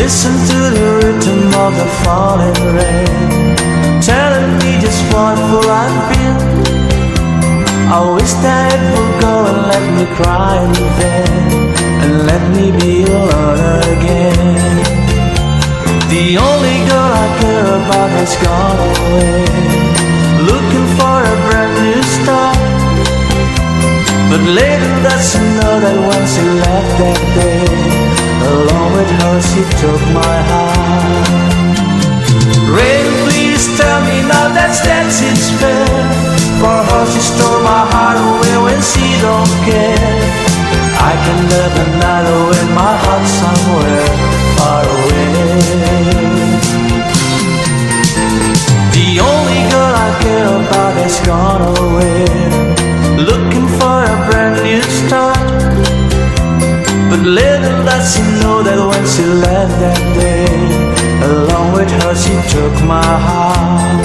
Listen to the rhythm of the falling rain, telling me just what will I feel. I wish that it would go and let me cry in vain, and let me be alone again. The only girl I care about has gone away, looking for a brand new start. But later that's to know that when she left that day, along with her she took my heart. Rain, please tell me now that's it's fair. For her she stole my heart away when she don't care. I can live another with my heart somewhere far away. The only girl I care about has gone away, looking for a brand new start. But little does she know that when she left that day, along with her she took my heart.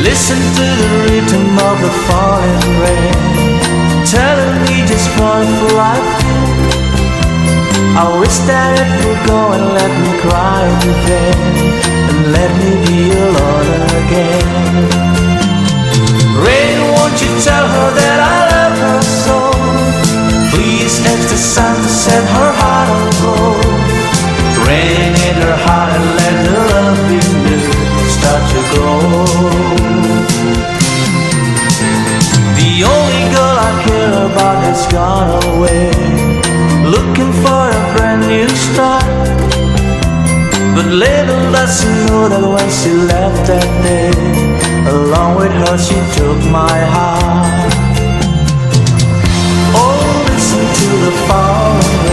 Listen to the rhythm of the falling rain, telling me just what will I feel. I wish that it would go and let me cry in vain, and let me be alone again. Rain, won't you tell her that I love her so? Please ask the sun to set her heart on gold. Rain in her heart and let the love be new start to grow. The only girl I care about has gone away, looking for a brand new start. But little does she know that when she left that day, along with her she took my heart. Oh, listen to the falling